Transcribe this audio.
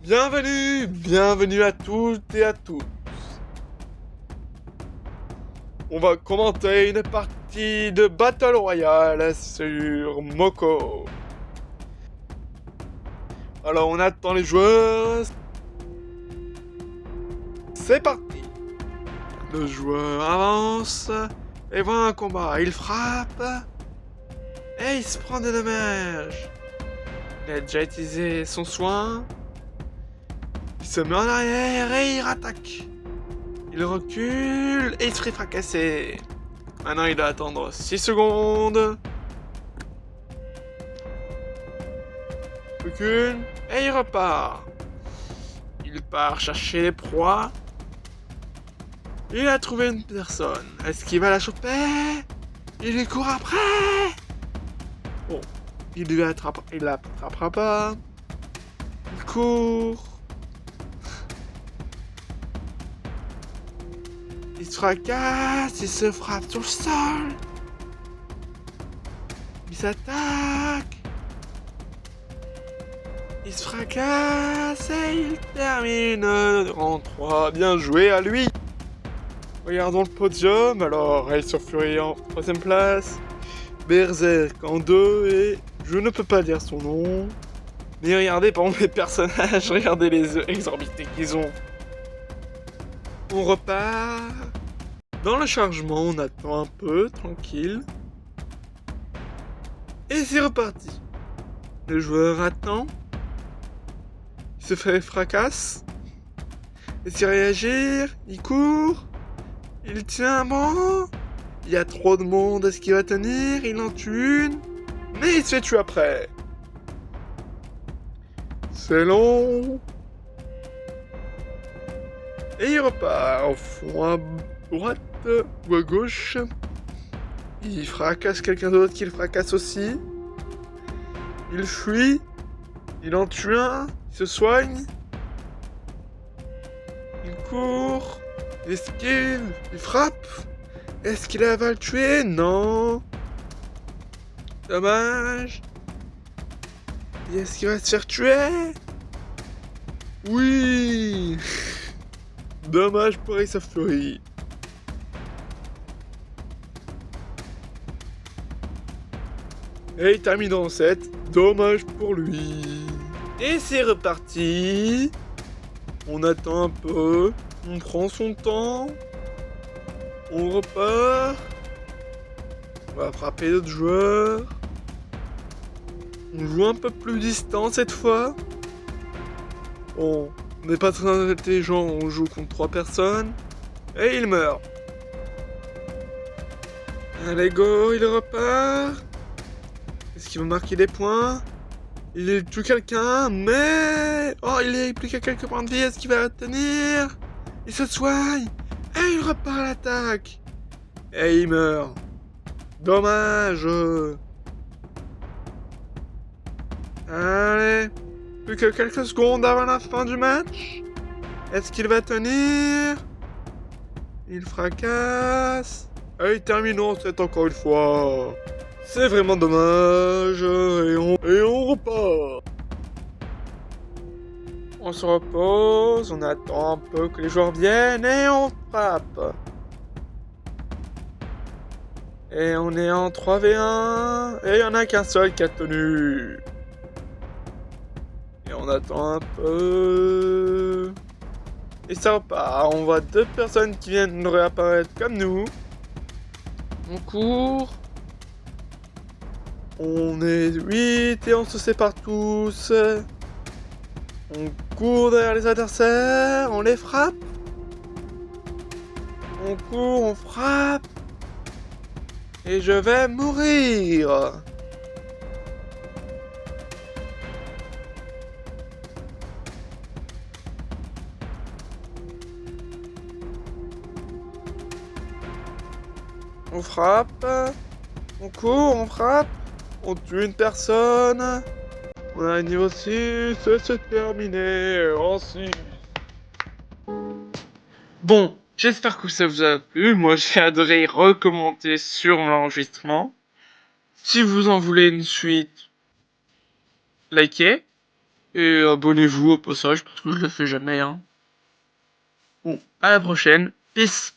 Bienvenue à toutes et à tous. On va commenter une partie de Battle Royale sur Moko. Alors on attend les joueurs. C'est parti. Le joueur avance et voit un combat. Il frappe et il se prend des dommages. Il a déjà utilisé son soin. Il se met en arrière et il rattaque. Il recule et il se fait fracasser. Maintenant il doit attendre 6 secondes. Recule et il repart. Il part chercher les proies. Il a trouvé une personne. Est-ce qu'il va la choper? Il lui court après. Bon, il l'attrapera pas. Il court. Il se fracasse, il se frappe sur le sol. Il s'attaque. Il se fracasse et il termine en 3. Bien joué à lui. Regardons le podium. Alors, Ace of Fury en 3ème place. Berserk en 2 et je ne peux pas dire son nom. Mais regardez par exemple les personnages, regardez les œufs exorbités qu'ils ont. On repart. Dans le chargement, on attend un peu, tranquille. Et c'est reparti. Le joueur attend. Il se fait fracasse. Il sait réagir. Il court. Il tient bon. Il y a trop de monde. Est-ce qu'il va tenir? Il en tue une. Mais il se fait tuer après. C'est long. Et il repart au fond à droite ou à gauche. Il fracasse quelqu'un d'autre qui le fracasse aussi. Il fuit. Il en tue un. Il se soigne. Il court. Il esquive. Il frappe. Est-ce qu'il va le tuer? Non. Dommage. Et est-ce qu'il va se faire tuer? Oui. Dommage pour Ace of Fury. Et il termine en 7. Dommage pour lui. Et c'est reparti. On attend un peu. On prend son temps. On repart. On va frapper d'autres joueurs. On joue un peu plus distant cette fois. Bon, on n'est pas très intelligent, on joue contre 3 personnes. Et il meurt. Allez go, il repart. Est-ce qu'il va marquer des points? Il tue quelqu'un, mais... Oh, il est plus qu'à quelques points de vie, est-ce qu'il va tenir? Il se soigne. Et il repart à l'attaque. Et il meurt. Dommage. Allez. Plus que quelques secondes avant la fin du match. Est-ce qu'il va tenir? Il fracasse. Et il termine en 7 encore une fois. C'est vraiment dommage. Et on repart. On se repose, on attend un peu que les joueurs viennent et on frappe. Et on est en 3v1 et il n'y en a qu'un seul qui a tenu. Et on attend un peu. Et ça repart. On voit 2 personnes qui viennent de réapparaître comme nous. On court. On est 8 et on se sépare tous. On court derrière les adversaires. On les frappe. On court, on frappe. Et je vais mourir. On frappe. On court, on frappe. On tue une personne. On a un niveau 6 et c'est terminé. En 6. Bon, j'espère que ça vous a plu. Moi, j'ai adoré recommander sur l'enregistrement. Si vous en voulez une suite, likez. Et abonnez-vous au passage parce que je le fais jamais. Hein. Bon, à la prochaine. Peace.